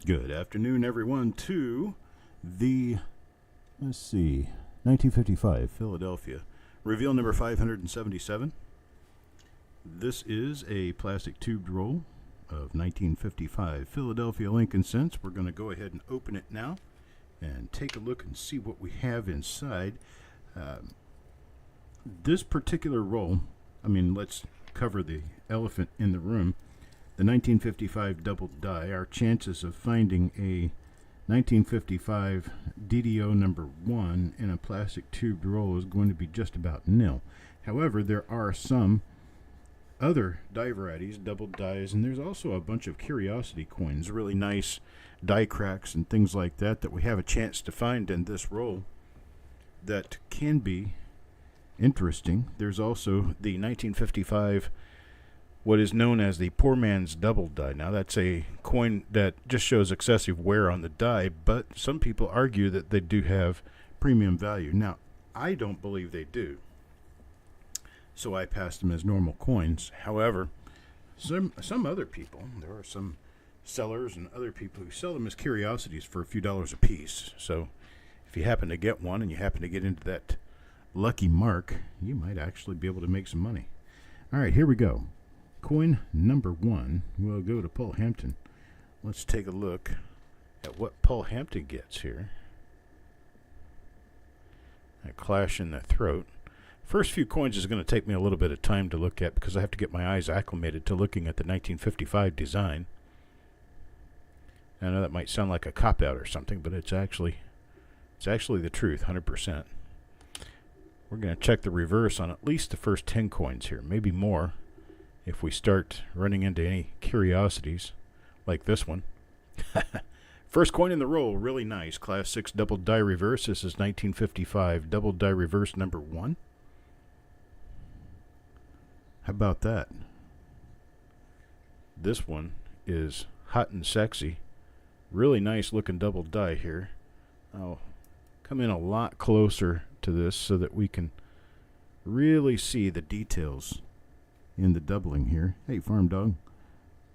Good afternoon, everyone, to the, 1955 Philadelphia reveal number 577. This is a plastic tubed roll of 1955 Philadelphia Lincoln cents. We're going to go ahead and open it now and take a look and see what we have inside. This particular roll, let's cover the elephant in the room. The 1955 double die, our chances of finding a 1955 DDO number 1 in a plastic tubed roll is going to be just about nil. However, there are some other die varieties, double dies, and there's also a bunch of curiosity coins, really nice die cracks and things like that we have a chance to find in this roll that can be interesting. There's also the 1955 what is known as the poor man's double die. Now, that's a coin that just shows excessive wear on the die, but some people argue that they do have premium value. Now, I don't believe they do, so I passed them as normal coins. However, some other people, there are some sellers and other people who sell them as curiosities for a few dollars a piece. So if you happen to get one and you happen to get into that lucky mark, you might actually be able to make some money. All right, here we go. Coin number 1 will go to Paul Hampton. Let's take a look at what Paul Hampton gets here. A clash in the throat. First few coins is going to take me a little bit of time to look at because I have to get my eyes acclimated to looking at the 1955 design. I know that might sound like a cop-out or something, but it's actually the truth, 100%. We're going to check the reverse on at least the first 10 coins here, maybe more, if we start running into any curiosities like this one. First coin in the roll, really nice. Class 6 double die reverse. This is 1955 double die reverse number 1. How about that? This one is hot and sexy. Really nice looking double die here. I'll come in a lot closer to this so that we can really see the details in the doubling here. Hey, farm dog.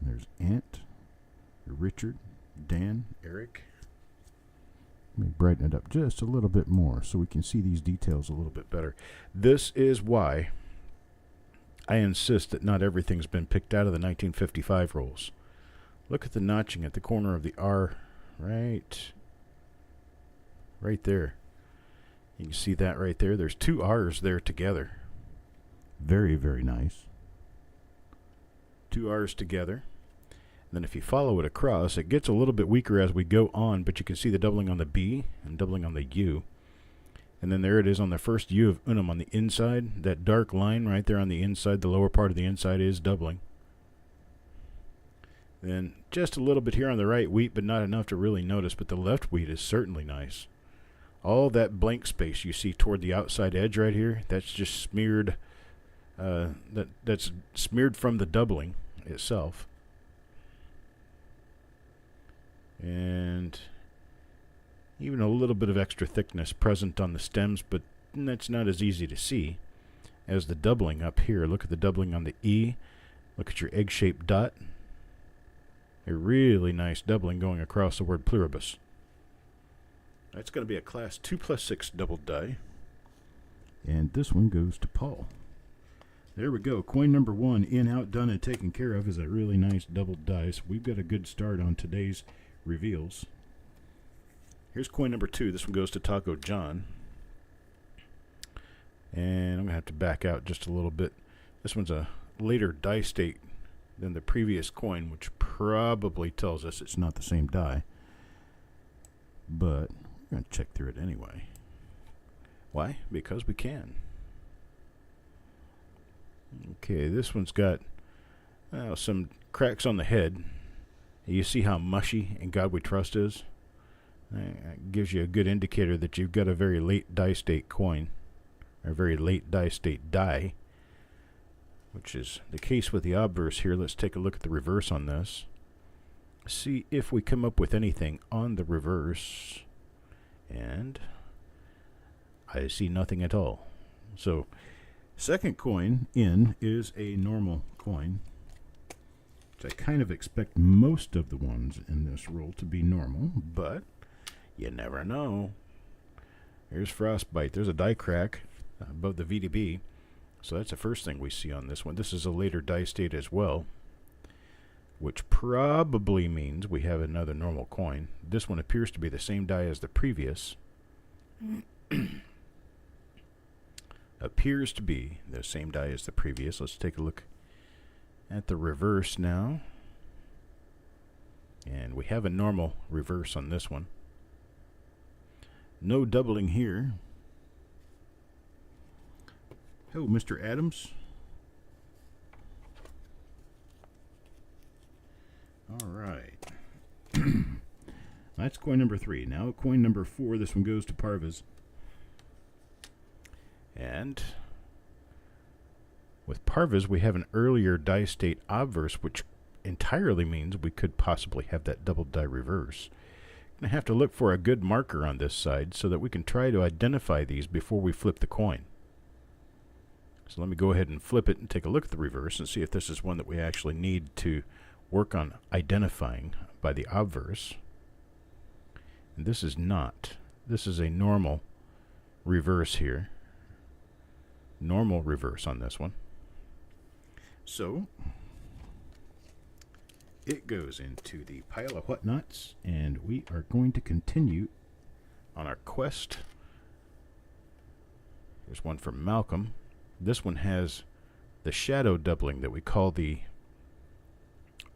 There's Ant, Richard, Dan, Eric. Let me brighten it up just a little bit more so we can see these details a little bit better. This is why I insist that not everything's been picked out of the 1955 rolls. Look at the notching at the corner of the R right there. You can see that right there. There's 2 R's there together. Very, very nice. 2 R's together. And then if you follow it across, it gets a little bit weaker as we go on, but you can see the doubling on the B and doubling on the U. And then there it is on the first U of unum on the inside. That dark line right there on the inside, the lower part of the inside is doubling. Then just a little bit here on the right wheat, but not enough to really notice, but the left wheat is certainly nice. All that blank space you see toward the outside edge right here, that's just smeared. That's smeared from the doubling itself. And even a little bit of extra thickness present on the stems, but that's not as easy to see as the doubling up here. Look at the doubling on the E. Look at your egg-shaped dot. A really nice doubling going across the word pluribus. That's going to be a class 2+6 double die. And this one goes to Paul. There we go. Coin number 1 in, out, done, and taken care of is a really nice double die. So we've got a good start on today's reveals. Here's coin number 2. This one goes to Taco John. And I'm going to have to back out just a little bit. This one's a later die state than the previous coin, which probably tells us it's not the same die. But we're going to check through it anyway. Why? Because we can. Okay, this one's got some cracks on the head. You see how mushy In God We Trust is? It gives you a good indicator that you've got a very late die state coin, or a very late die state die, which is the case with the obverse here. Let's take a look at the reverse on this. See if we come up with anything on the reverse. And I see nothing at all. So second coin in is a normal coin. which I kind of expect most of the ones in this roll to be normal, but you never know. Here's frostbite. There's a die crack above the VDB. So that's the first thing we see on this one. This is a later die state as well, which probably means we have another normal coin. This one appears to be the same die as the previous. Appears to be the same die as the previous. Let's take a look at the reverse now. And we have a normal reverse on this one. No doubling here. Oh, Mr. Adams. All right. That's coin number 3. Now coin number 4. This one goes to Parvez. And with Parvez, we have an earlier die state obverse, which entirely means we could possibly have that double die reverse. I have to look for a good marker on this side so that we can try to identify these before we flip the coin. So let me go ahead and flip it and take a look at the reverse and see if this is one that we actually need to work on identifying by the obverse. And this is not. This is a normal reverse here. Normal reverse on this one. So it goes into the pile of whatnots, and we are going to continue on our quest. Here's one from Malcolm. This one has the shadow doubling that we call the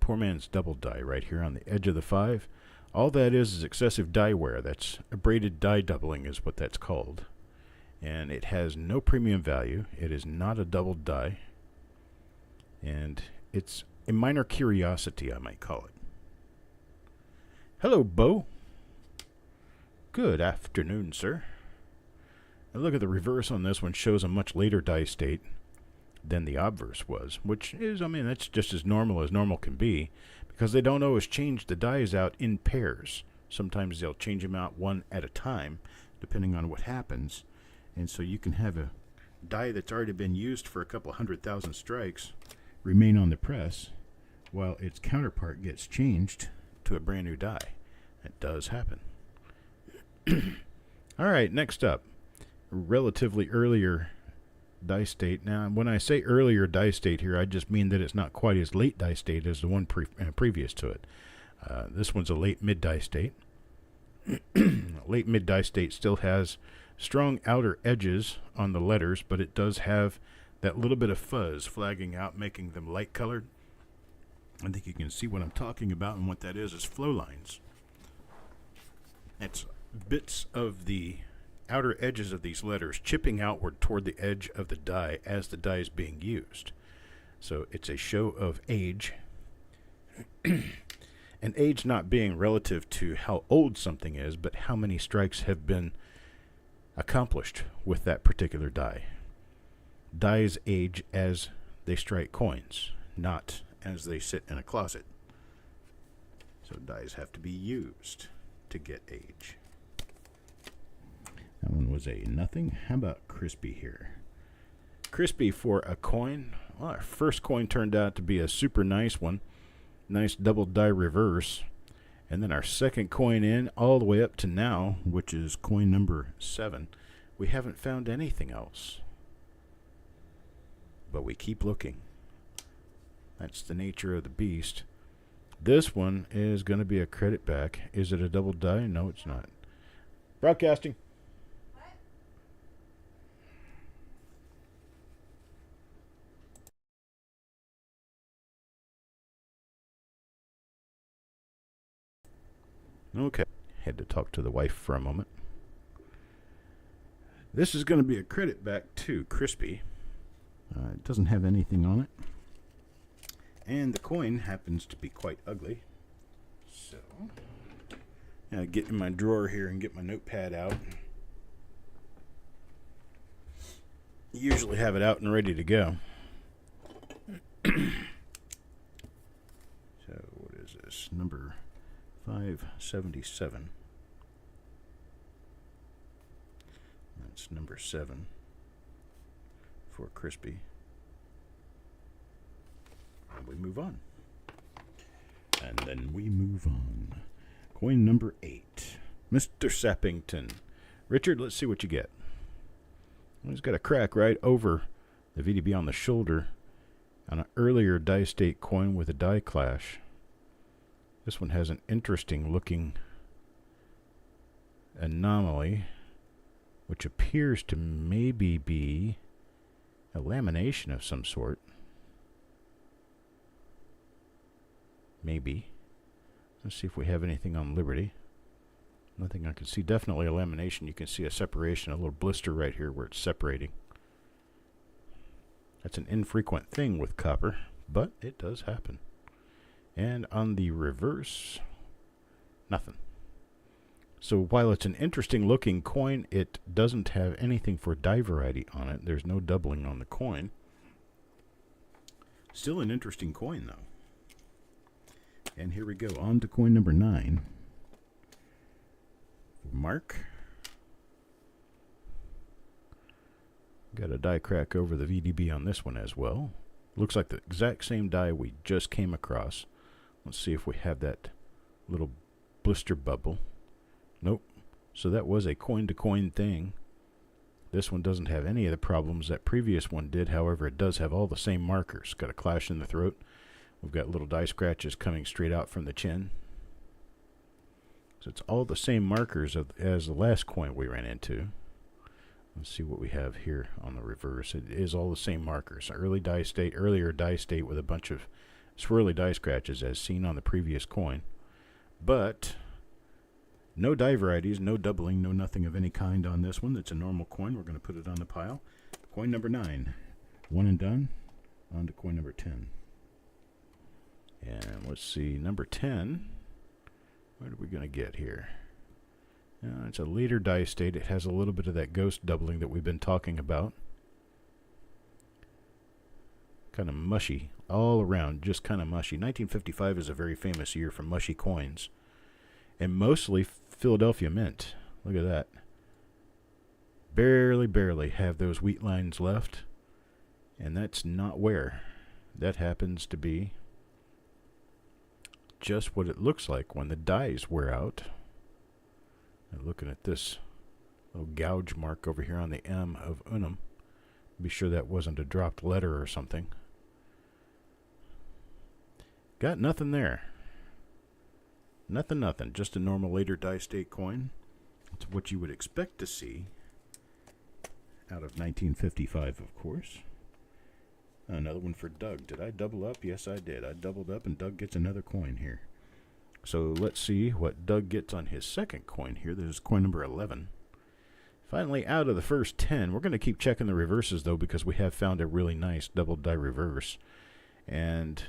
poor man's double die right here on the edge of the 5. All that is excessive die wear. That's abraded die doubling is what that's called. And it has no premium value. It is not a double die. And it's a minor curiosity, I might call it. Hello, Bo. Good afternoon, sir. And look at the reverse on this one. Shows a much later die state than the obverse was, which is, I mean, that's just as normal can be, because they don't always change the dies out in pairs. Sometimes they'll change them out one at a time, depending on what happens. And so you can have a die that's already been used for a couple 100,000 strikes remain on the press while its counterpart gets changed to a brand new die. That does happen. All right, next up, relatively earlier die state. Now, when I say earlier die state here, I just mean that it's not quite as late die state as the one previous to it. This one's a late mid die state. Late mid die state still has strong outer edges on the letters, but it does have that little bit of fuzz flagging out, making them light colored. I think you can see what I'm talking about, and what that is flow lines. It's bits of the outer edges of these letters chipping outward toward the edge of the die as the die is being used. So it's a show of age. And age not being relative to how old something is, but how many strikes have been accomplished with that particular die. Dies age as they strike coins, not as they sit in a closet. So dies have to be used to get age. That one was a nothing. How about Crispy here? Crispy for a coin. Well, our first coin turned out to be a super nice one. Nice double die reverse. And then our second coin in all the way up to now, which is coin number 7. We haven't found anything else. But we keep looking. That's the nature of the beast. This one is going to be a credit back. Is it a double die? No, it's not. Broadcasting. Okay. Had to talk to the wife for a moment. This is going to be a credit back to Crispy. It doesn't have anything on it. And the coin happens to be quite ugly. So, get in my drawer here and get my notepad out. Usually have it out and ready to go. So, what is this? Number 577. That's number 7 for Crispy. And we move on. then we move on. Coin number 8. Mr. Sappington. Richard, let's see what you get. He's got a crack right over the VDB on the shoulder on an earlier die state coin with a die clash. This one has an interesting looking anomaly, which appears to maybe be a lamination of some sort. Maybe. Let's see if we have anything on Liberty. Nothing I can see. Definitely a lamination. You can see a separation, a little blister right here where it's separating. That's an infrequent thing with copper, but it does happen. And on the reverse, nothing. So while it's an interesting looking coin, it doesn't have anything for die variety on it. There's no doubling on the coin. Still an interesting coin, though. And here we go, on to coin number 9. Mark. Got a die crack over the VDB on this one as well. Looks like the exact same die we just came across. Let's see if we have that little blister bubble. Nope. So that was a coin-to-coin thing. This one doesn't have any of the problems that previous one did. However, it does have all the same markers. Got a clash in the throat. We've got little die scratches coming straight out from the chin. So it's all the same markers as the last coin we ran into. Let's see what we have here on the reverse. It is all the same markers. Earlier die state with a bunch of swirly die scratches as seen on the previous coin. But no die varieties, no doubling, no nothing of any kind on this one. That's a normal coin. We're going to put it on the pile. Coin number 9. One and done. On to coin number 10. And let's see, number 10. What are we going to get here? It's a later die state. It has a little bit of that ghost doubling that we've been talking about. Kind of mushy all around, just kind of mushy. 1955 is a very famous year for mushy coins. And mostly Philadelphia Mint. Look at that. Barely have those wheat lines left. And that's not where. That happens to be just what it looks like when the dies wear out. And looking at this little gouge mark over here on the M of Unum. Be sure that wasn't a dropped letter or something. Got nothing there. Nothing. Just a normal later die state coin. It's what you would expect to see out of 1955, of course. Another one for Doug. Did I double up? Yes, I did. I doubled up, and Doug gets another coin here. So let's see what Doug gets on his second coin here. This is coin number 11. Finally, out of the first 10. We're going to keep checking the reverses, though, because we have found a really nice double die reverse. And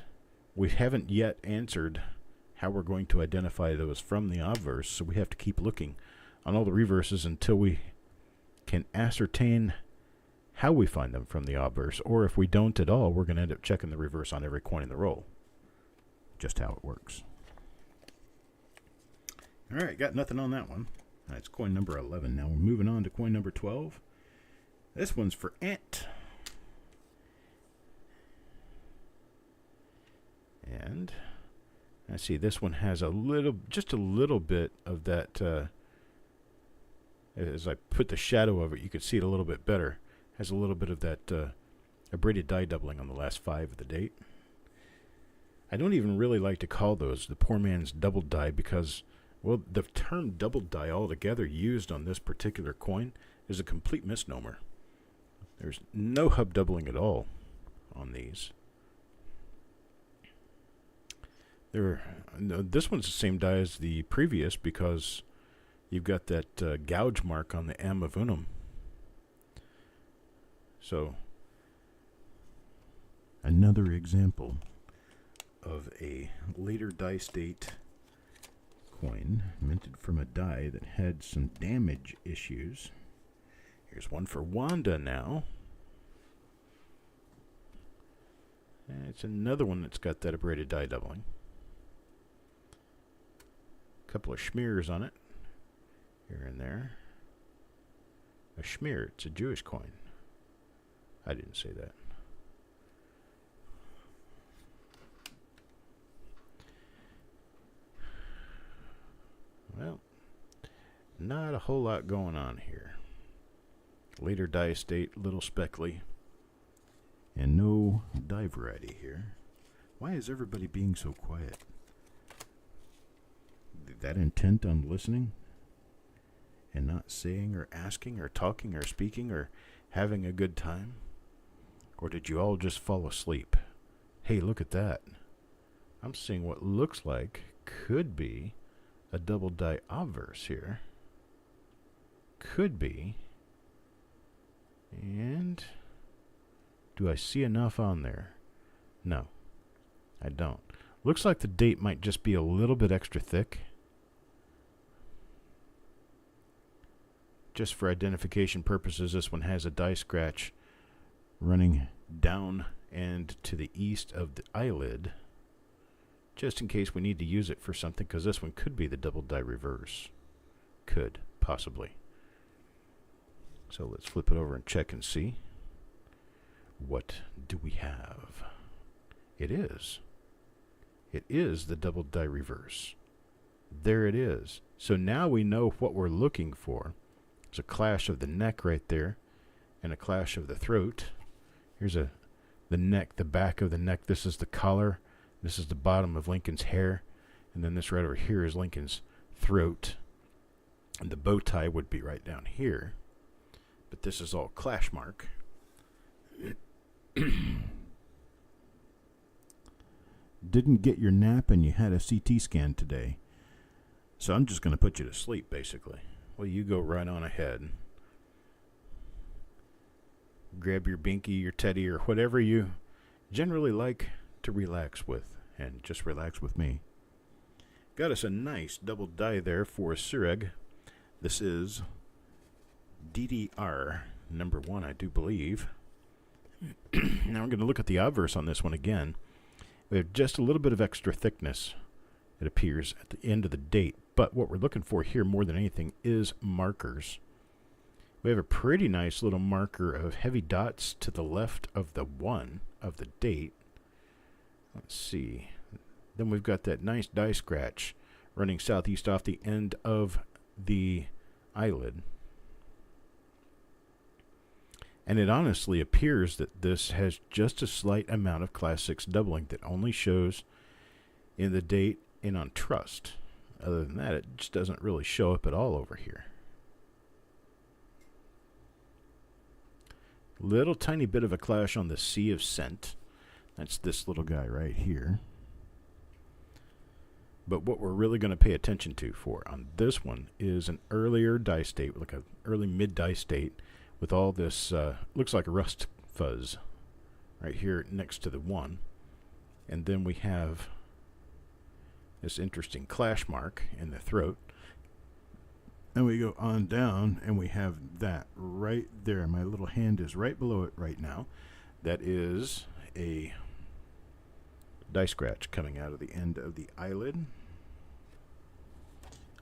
we haven't yet answered how we're going to identify those from the obverse, so we have to keep looking on all the reverses until we can ascertain how we find them from the obverse, or if we don't at all, we're going to end up checking the reverse on every coin in the roll. Just how it works. All right, got nothing on that one. That's coin number 11. Now we're moving on to coin number 12. This one's for Ant. And I see this one has just a little bit of that, as I put the shadow of it, you can see it a little bit better. Has a little bit of that abraded die doubling on the last 5 of the date. I don't even really like to call those the poor man's double die because, well, the term double die altogether used on this particular coin is a complete misnomer. There's no hub doubling at all on these. This one's the same die as the previous because you've got that gouge mark on the M of Unum. So, another example of a later die state coin minted from a die that had some damage issues. Here's one for Wanda now. And it's another one that's got that abraded die doubling. A couple of schmears on it here and there. A schmear, it's a Jewish coin. I didn't say that. not a whole lot going on here. Later die state, little speckly. And no die variety here. Why is everybody being so quiet? That intent on listening and not saying or asking or talking or speaking or having a good time? Or did you all just fall asleep? Hey, look at that. I'm seeing what looks like could be a double die obverse here. Could be. And do I see enough on there? No, I don't. Looks like the date might just be a little bit extra thick. Just for identification purposes, this one has a die scratch running down and to the east of the eyelid, just in case we need to use it for something, because this one could be the double die reverse. Could, possibly. So let's flip it over and check and see. What do we have? It is. It is the double die reverse. There it is. So now we know what we're looking for. It's a clash of the neck right there and a clash of the throat. Here's the neck, the back of the neck. This is the collar. This is the bottom of Lincoln's hair. And then this right over here is Lincoln's throat. And the bow tie would be right down here. But this is all clash mark. Didn't get your nap and you had a CT scan today. So I'm just going to put you to sleep, basically. Well, you go right on ahead. Grab your binky, your teddy, or whatever you generally like to relax with. And just relax with me. Got us a nice double die there for a Sureg. This is DDR number 1, I do believe. Now we're going to look at the obverse on this one again. We have just a little bit of extra thickness, it appears, at the end of the date. But what we're looking for here more than anything is markers. We have a pretty nice little marker of heavy dots to the left of the 1 of the date. Let's see. Then we've got that nice die scratch running southeast off the end of the eyelid. And it honestly appears that this has just a slight amount of class 6 doubling that only shows in the date and on trust. Other than that, it just doesn't really show up at all over here. Little tiny bit of a clash on the C of scent. That's this little guy right here. But what we're really going to pay attention to for on this one is an earlier die state, like an early mid die state, with all this, looks like a rust fuzz right here next to the 1. And then we have this interesting clash mark in the throat. And we go on down and we have that right there. My little hand is right below it right now. That is a die scratch coming out of the end of the eyelid.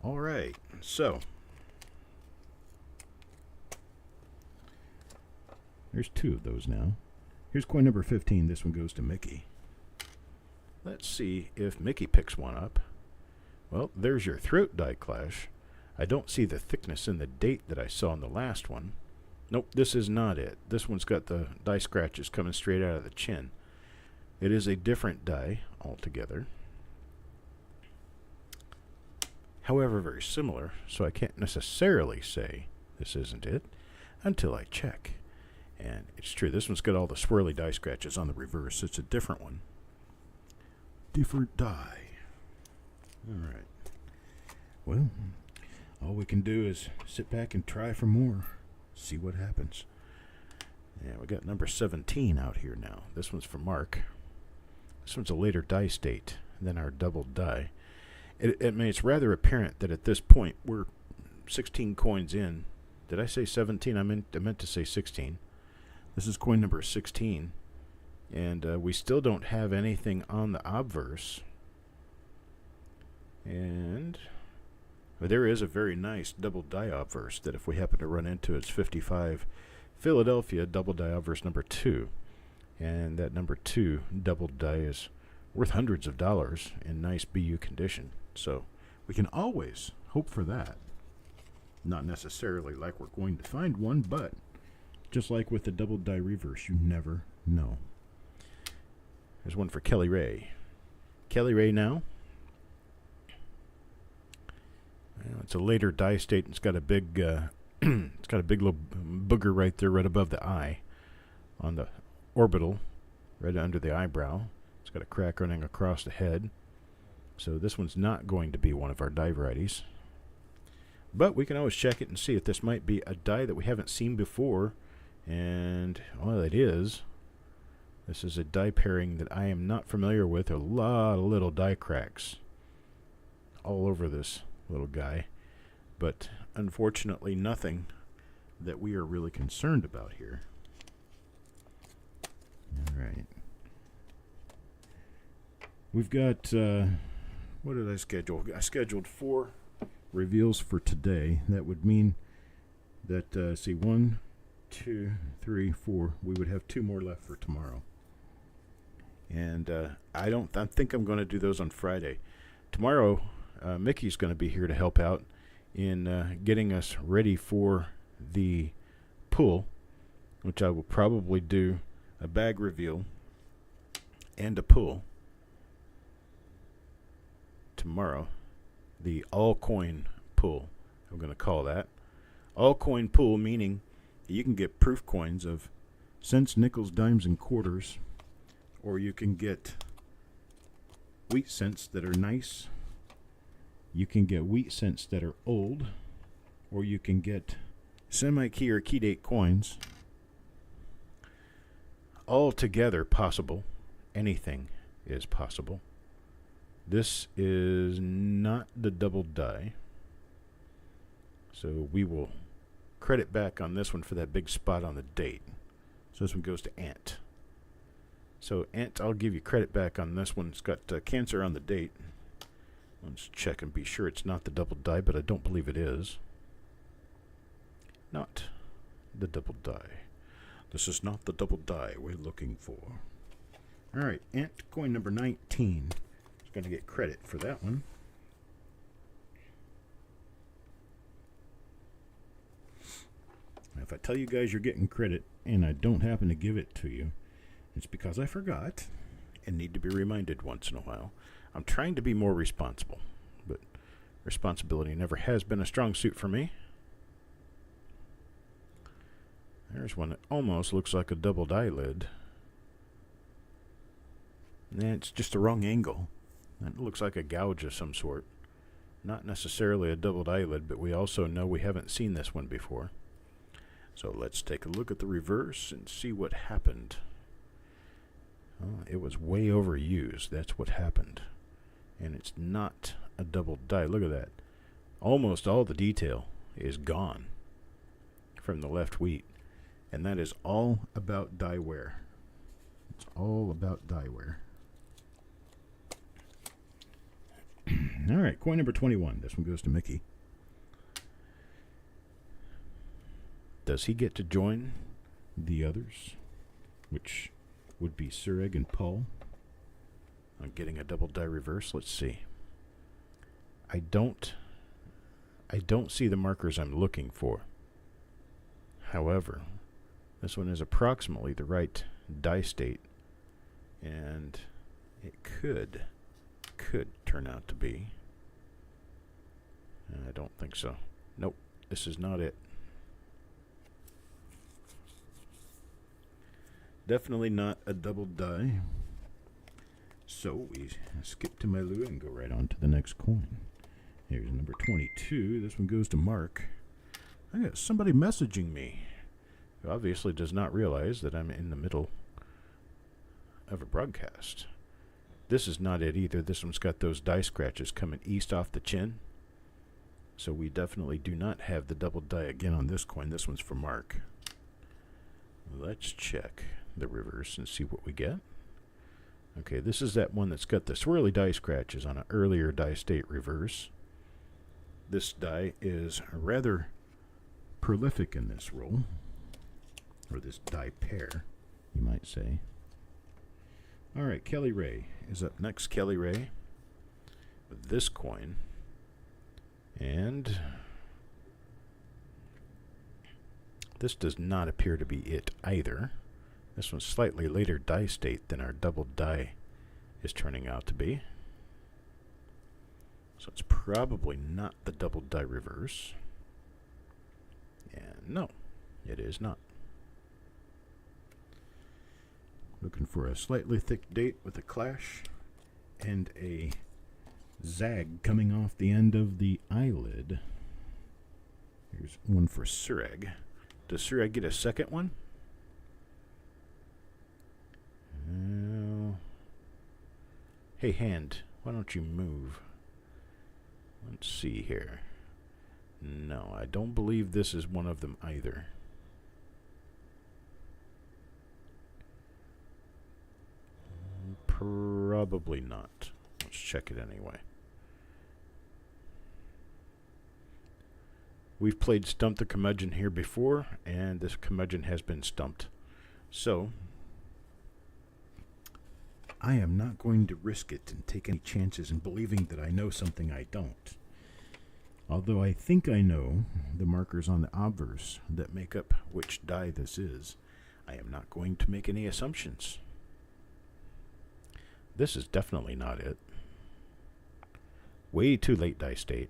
All right, so there's 2 of those now. Here's coin number 15. This one goes to Mickey. Let's see if Mickey picks one up. Well, there's your throat die clash. I don't see the thickness in the date that I saw in the last one. Nope, this is not it. This one's got the die scratches coming straight out of the chin. It is a different die altogether. However, very similar, so I can't necessarily say this isn't it until I check. And it's true, this one's got all the swirly die scratches on the reverse. It's a different one. Different die. Alright. Well, all we can do is sit back and try for more. See what happens. Yeah, we got number 17 out here now. This one's for Mark. This one's a later die state than our double die. I mean, it's rather apparent that at this point we're 16 coins in. Did I say 17? I meant to say 16. This is coin number 16. And we still don't have anything on the obverse. And there is a very nice double die obverse that if we happen to run into, it's 55 Philadelphia double die obverse number 2. And that number 2 double die is worth hundreds of dollars in nice BU condition. So we can always hope for that. Not necessarily like we're going to find one, but just like with the double die reverse, you never know. There's one for Kelly Ray. Kelly Ray now. It's a later die state. It's got a big, it's got a big little booger right there, right above the eye, on the orbital, right under the eyebrow. It's got a crack running across the head. So this one's not going to be one of our die varieties. But we can always check it and see if this might be a die that we haven't seen before. And, well, it is. This is a die pairing that I am not familiar with. A lot of little die cracks all over this little guy. But, unfortunately, nothing that we are really concerned about here. All right. We've got, what did I schedule? I scheduled 4 reveals for today. That would mean that, see, 1, 2, 3, 4. We would have 2 more left for tomorrow. And I think I'm going to do those on Friday. Tomorrow, Mickey's going to be here to help out in getting us ready for the pool, which I will probably do a bag reveal and a pool tomorrow. The all-coin pool, I'm going to call that. All-coin pool, meaning you can get proof coins of cents, nickels, dimes, and quarters, or you can get wheat cents that are nice. You can get wheat cents that are old, or you can get semi-key or key date coins. All together possible. Anything is possible. This is not the double die, so we will credit back on this one for that big spot on the date. So this one goes to Ant. So Ant, I'll give you credit back on this one. It's got Cancer on the date. Let's check and be sure it's not the double die, but I don't believe it is. Not the double die. This is not the double die we're looking for. All right, Ant coin number 19. Going to get credit for that one. Now, if I tell you guys you're getting credit and I don't happen to give it to you, it's because I forgot and need to be reminded once in a while. I'm trying to be more responsible, but responsibility never has been a strong suit for me. There's one that almost looks like a double die lid. And it's just the wrong angle. It looks like a gouge of some sort. Not necessarily a doubled eyelid, but we also know we haven't seen this one before. So let's take a look at the reverse and see what happened. Oh, it was way overused. That's what happened. And it's not a double die. Look at that. Almost all the detail is gone from the left wheat. And that is all about die wear. It's all about die wear. All right, coin number 21. This one goes to Mickey. Does he get to join the others, which would be Sureg and Paul? I'm getting a double die reverse. Let's see. I don't see the markers I'm looking for. However, this one is approximately the right die state, and it could turn out to be. I don't think so. Nope, this is not it. Definitely not a double die. So we skip to my loo and go right on to the next coin. Here's number 22. This one goes to Mark. I got somebody messaging me who obviously does not realize that I'm in the middle of a broadcast. This is not it either. This one's got those die scratches coming east off the chin. So we definitely do not have the double die again on this coin. This one's for Mark. Let's check the reverse and see what we get. Okay, this is that one that's got the swirly die scratches on an earlier die state reverse. This die is rather prolific in this roll, or this die pair, you might say. All right, Kelly Ray is up next. Kelly Ray with this coin. And This does not appear to be it either. This one's slightly later die state than our double die is turning out to be. So it's probably not the double die reverse. And no, it is not. Looking for a slightly thick date with a clash and a zag coming off the end of the eyelid. Here's one for Surag. Does Surag get a second one? Hey, hand, why don't you move? Let's see here. No, I don't believe this is one of them either. Probably not. Let's check it anyway. We've played Stump the Curmudgeon here before, and this curmudgeon has been stumped. So, I am not going to risk it and take any chances in believing that I know something I don't. Although I think I know the markers on the obverse that make up which die this is, I am not going to make any assumptions. This is definitely not it. Way too late die state.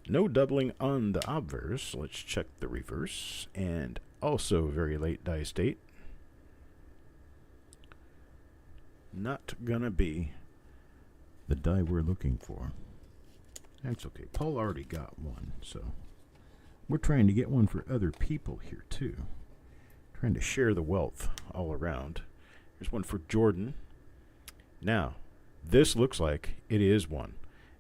No doubling on the obverse. Let's check the reverse. And also very late die state. Not gonna be the die we're looking for. That's okay. Paul already got one, so we're trying to get one for other people here too. Trying to share the wealth all around. Here's one for Jordan. Now, this looks like it is one.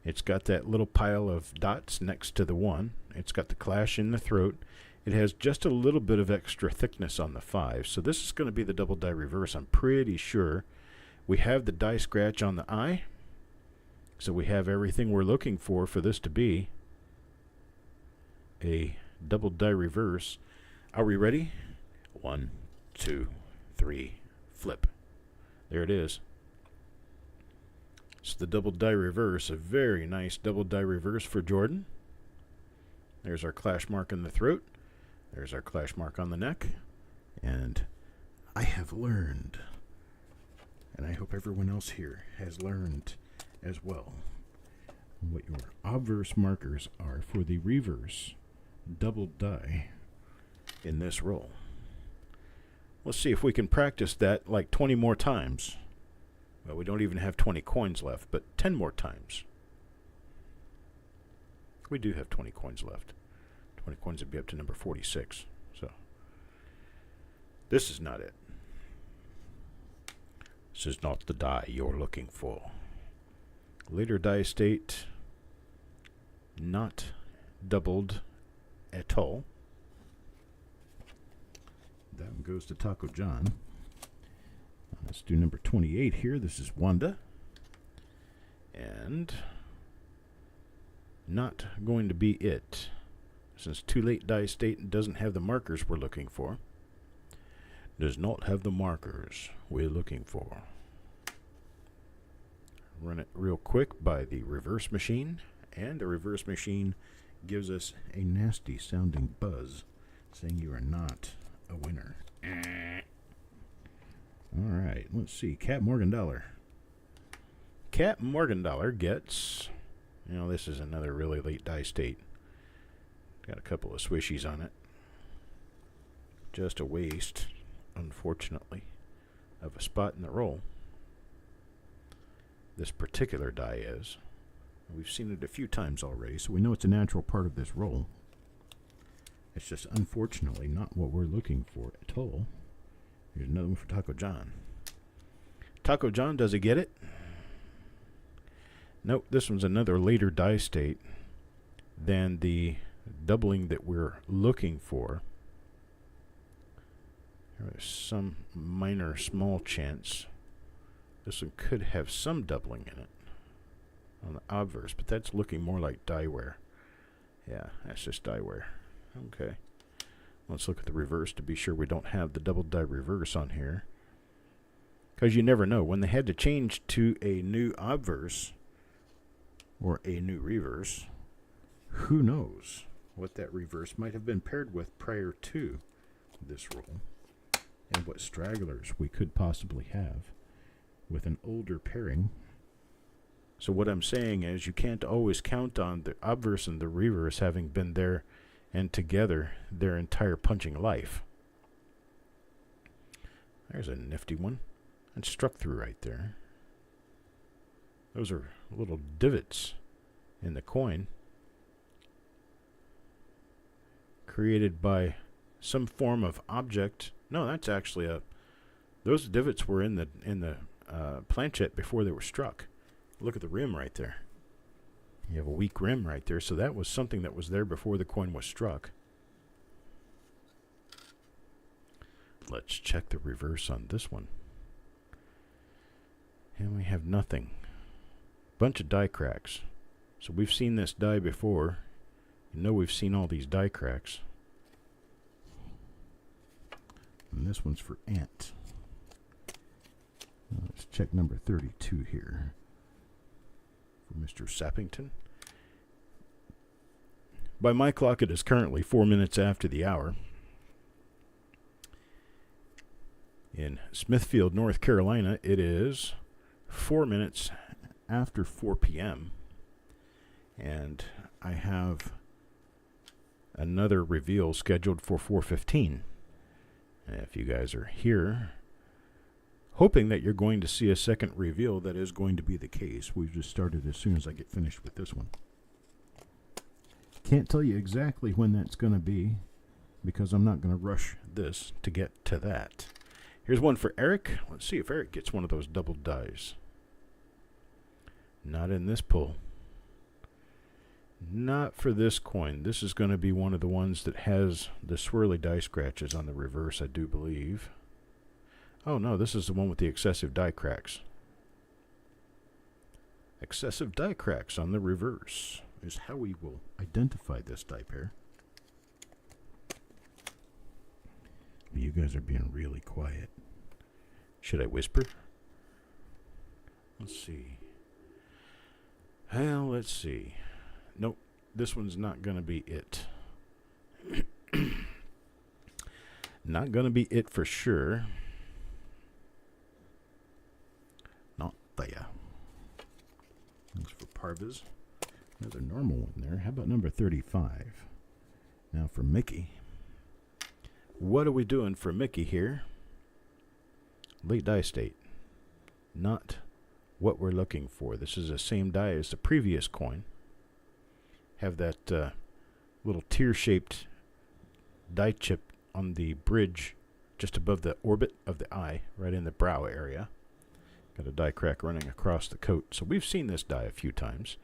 It's got that little pile of dots next to the one. It's got the clash in the throat. It has just a little bit of extra thickness on the 5. So this is going to be the double die reverse, I'm pretty sure. We have the die scratch on the eye. So we have everything we're looking for this to be a double die reverse. Are we ready? 1, 2, 3, flip. There it is. It's the double die reverse, a very nice double die reverse for Jordan. There's our clash mark in the throat. There's our clash mark on the neck. And I have learned, and I hope everyone else here has learned as well, what your obverse markers are for the reverse double die in this roll. Let's see if we can practice that like 20 more times. Well, we don't even have 20 coins left, but 10 more times. We do have 20 coins left. 20 coins would be up to number 46. So, this is not it. This is not the die you're looking for. Later die state, not doubled at all. That one goes to Taco John. Let's do number 28 here. This is Wanda. And not going to be it. Since too late die state doesn't have the markers we're looking for. Does not have the markers we're looking for. Run it real quick by the reverse machine. And the reverse machine gives us a nasty sounding buzz saying you are not a winner. Alright, let's see. Cat Morgendollar. Cat Morgendollar gets, this is another really late die state. Got a couple of swishies on it. Just a waste, unfortunately, of a spot in the roll. This particular die is. We've seen it a few times already, so we know it's a natural part of this roll. It's just unfortunately not what we're looking for at all. Here's another one for Taco John. Taco John, does he get it? Nope, this one's another later die state than the doubling that we're looking for. There's some minor small chance this one could have some doubling in it on the obverse, but that's looking more like dieware. Yeah, that's just dieware. Okay. Let's look at the reverse to be sure we don't have the double die reverse on here. Because you never know. When they had to change to a new obverse or a new reverse, who knows what that reverse might have been paired with prior to this roll, and what stragglers we could possibly have with an older pairing. So what I'm saying is you can't always count on the obverse and the reverse having been there and together their entire punching life. There's a nifty one. And struck through right there. Those are little divots in the coin created by some form of object. No, that's actually those divots were in the planchette before they were struck. Look at the rim right there. You have a weak rim right there, so that was something that was there before the coin was struck. Let's check the reverse on this one. And we have nothing. Bunch of die cracks. So we've seen this die before. You know we've seen all these die cracks. And this one's for Ant. Let's check number 32 here. For Mr. Sappington. By my clock, it is currently 4 minutes after the hour. In Smithfield, North Carolina, it is 4 minutes after 4 p.m. And I have another reveal scheduled for 4:15. And if you guys are here, hoping that you're going to see a second reveal, that is going to be the case. We've just started as soon as I get finished with this one. Can't tell you exactly when that's going to be because I'm not going to rush this to get to that. Here's one for Eric. Let's see if Eric gets one of those double dies. Not in this pull. Not for this coin. This is going to be one of the ones that has the swirly die scratches on the reverse, I do believe. Oh no, this is the one with the excessive die cracks. Excessive die cracks on the reverse is how we will identify this die pair. You guys are being really quiet. Should I whisper? Let's see. Well, let's see. Nope, this one's not going to be it. Not going to be it for sure. Not there. Thanks for Parvis. Another normal one there. How about number 35? Now for Mickey. What are we doing for Mickey here? Late die state. Not what we're looking for. This is the same die as the previous coin. Have that little tear-shaped die chip on the bridge just above the orbit of the eye, right in the brow area. Got a die crack running across the coat. So we've seen this die a few times.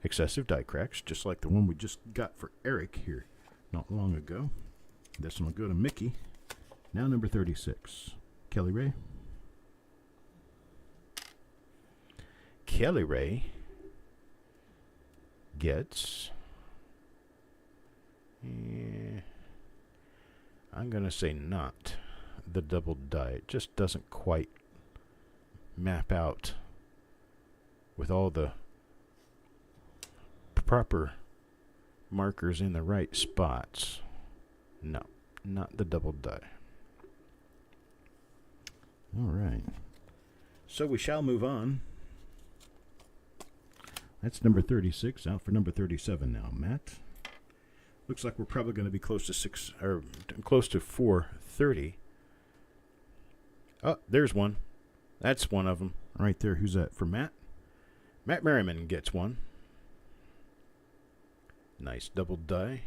Excessive die cracks, just like the one we just got for Eric here not long ago. This one will go to Mickey. Now number 36. Kelly Ray. Kelly Ray gets... I'm going to say not the double die. It just doesn't quite map out with all the proper markers in the right spots. No, not the double die. All right. So we shall move on. That's number 36. Out for number 37 now, Matt. Looks like we're probably going to be close to 4:30. Oh, there's one. That's one of them right there. Who's that? For Matt? Matt Merriman gets one. Nice double die.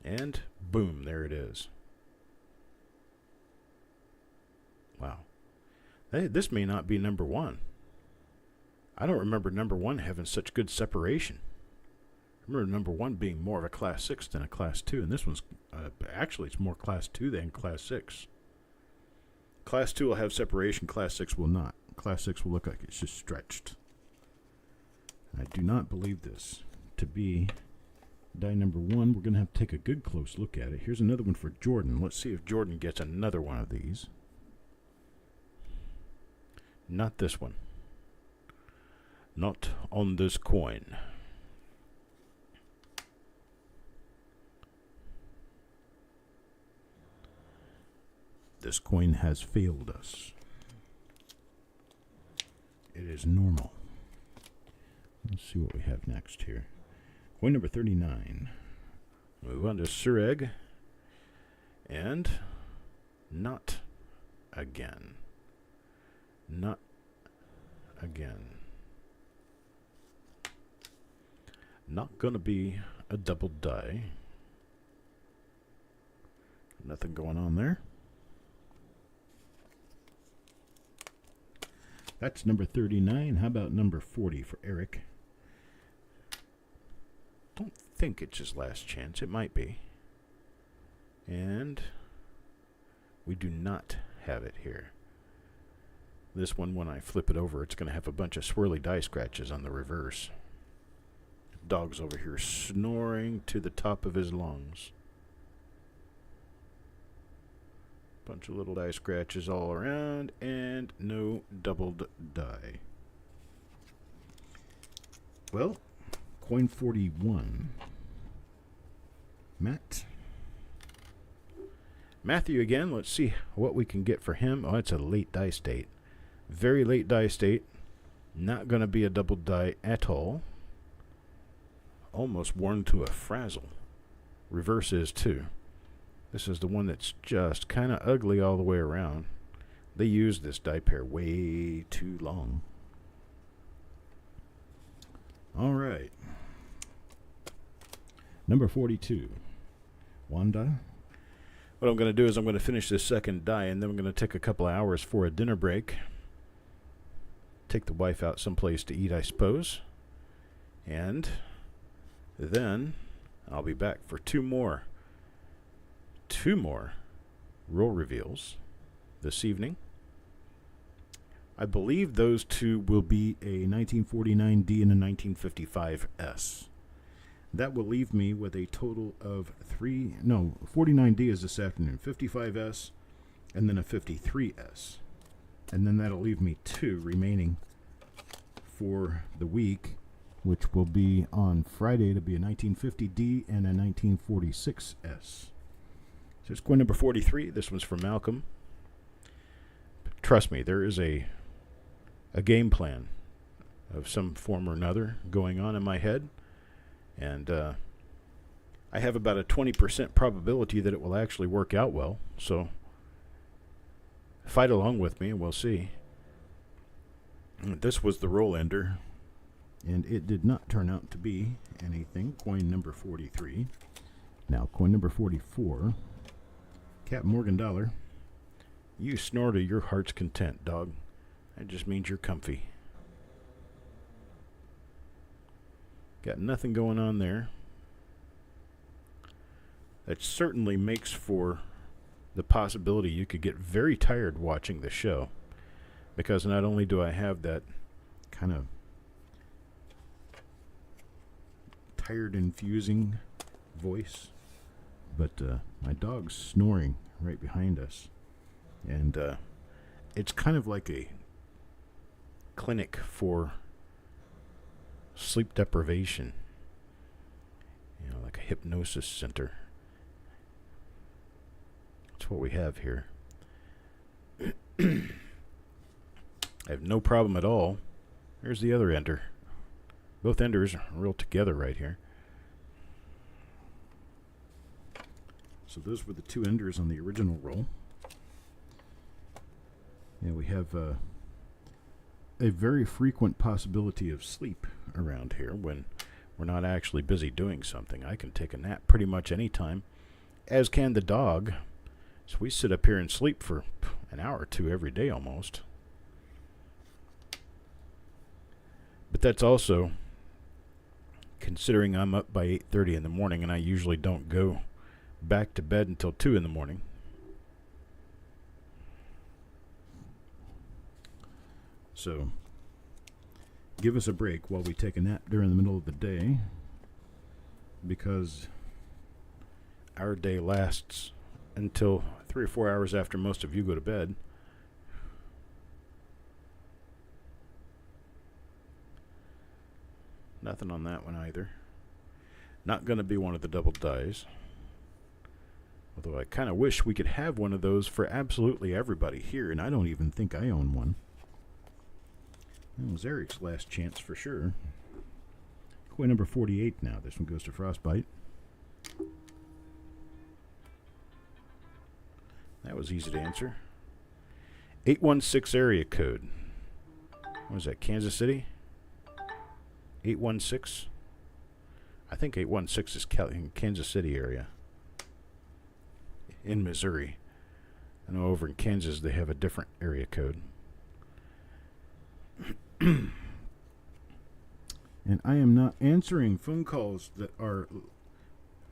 And boom, there it is. Wow. Hey, this may not be number one. I don't remember number one having such good separation. I remember number one being more of a class 6 than a class 2, and this one's actually it's more class 2 than class 6. Class 2 will have separation, class 6 will not. Class 6 will look like it's just stretched. I do not believe this to be die number 1. We're going to have to take a good close look at it. Here's another one for Jordan. Let's see if Jordan gets another one of these. Not this one. Not on this coin. This coin has failed us. It is normal. Let's see what we have next here. Coin number 39. Move on to Sureg. And not again. Not again. Not gonna be a double die. Nothing going on there. That's number 39. How about number 40 for Eric? Don't think it's his last chance. It might be. And we do not have it here. This one, when I flip it over, it's going to have a bunch of swirly die scratches on the reverse. Dog's over here snoring to the top of his lungs. Bunch of little die scratches all around, and no doubled die. Well, coin 41. Matt. Matthew again. Let's see what we can get for him. Oh, it's a late die state. Very late die state. Not going to be a double die at all. Almost worn to a frazzle. Reverse is too. This is the one that's just kind of ugly all the way around. They used this die pair way too long. All right. Number 42. Wanda. What I'm going to do is I'm going to finish this second die, and then I'm going to take a couple of hours for a dinner break. Take the wife out someplace to eat, I suppose. And then I'll be back for two more roll reveals this evening. I believe those two will be a 1949D and a 1955S. That will leave me with a total of 49D is this afternoon, 55S, and then a 53S. And then that'll leave me two remaining for the week, which will be on Friday to be a 1950D and a 1946S. So it's coin number 43. This one's from Malcolm. Trust me, there is a game plan of some form or another going on in my head. And I have about a 20% probability that it will actually work out well. So fight along with me and we'll see. This was the roll ender. And it did not turn out to be anything. Coin number 43. Now coin number 44. Captain Morgan Dollar. You snore to your heart's content, dog. That just means you're comfy. Got nothing going on there. That certainly makes for the possibility you could get very tired watching the show. Because not only do I have that kind of tired, infusing voice, but my dog's snoring right behind us. And it's kind of like a clinic for sleep deprivation. You know, like a hypnosis center. That's what we have here. I have no problem at all. There's the other ender. Both enders are real together right here. So those were the two enders on the original roll. And we have a very frequent possibility of sleep around here when we're not actually busy doing something. I can take a nap pretty much any time, as can the dog. So we sit up here and sleep for an hour or two every day almost. But that's also considering I'm up by 8:30 in the morning, and I usually don't go back to bed until 2 in the morning. So give us a break while we take a nap during the middle of the day, because our day lasts until 3 or 4 hours after most of you go to bed. Nothing on that one either. Not going to be one of the double dies. Although I kind of wish we could have one of those for absolutely everybody here, and I don't even think I own one. That was Eric's last chance for sure. Coin number 48 now. This one goes to Frostbite. That was easy to answer. 816 area code. What was that, Kansas City? 816? I think 816 is in Kansas City area. In Missouri. I know over in Kansas they have a different area code. And I am not answering phone calls that are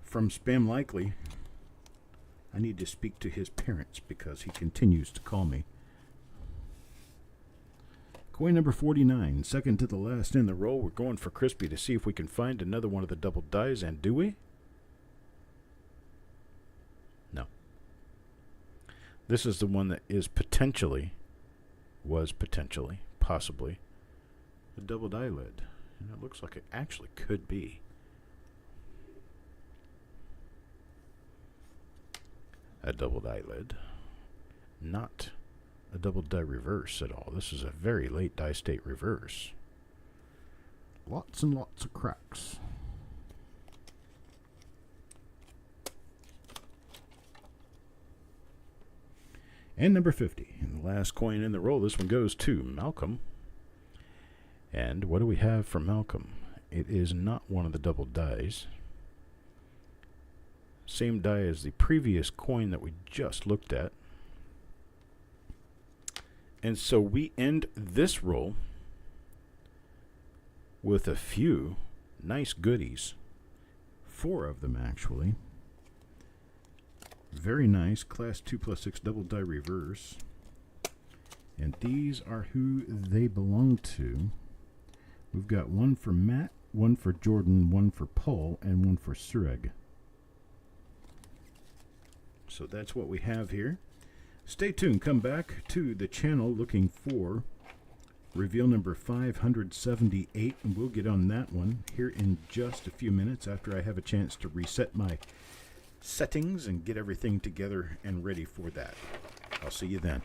from Spam Likely. I need to speak to his parents because he continues to call me. Coin number 49, second to the last in the roll. We're going for Crispy to see if we can find another one of the double dies, and do we? No. This is the one that is possibly, a double die lid. And it looks like it actually could be. A double die lid. Not a double die reverse at all. This is a very late die state reverse. Lots and lots of cracks. And number 50. And the last coin in the roll. This one goes to Malcolm. And what do we have for Malcolm? It is not one of the double dies. Same die as the previous coin that we just looked at. And so we end this roll with a few nice goodies. 4 of them, actually. Very nice. Class 2+6 double die reverse. And these are who they belong to. We've got one for Matt, one for Jordan, one for Paul, and one for Sureg. So that's what we have here. Stay tuned. Come back to the channel looking for reveal number 578, and we'll get on that one here in just a few minutes after I have a chance to reset my settings and get everything together and ready for that. I'll see you then.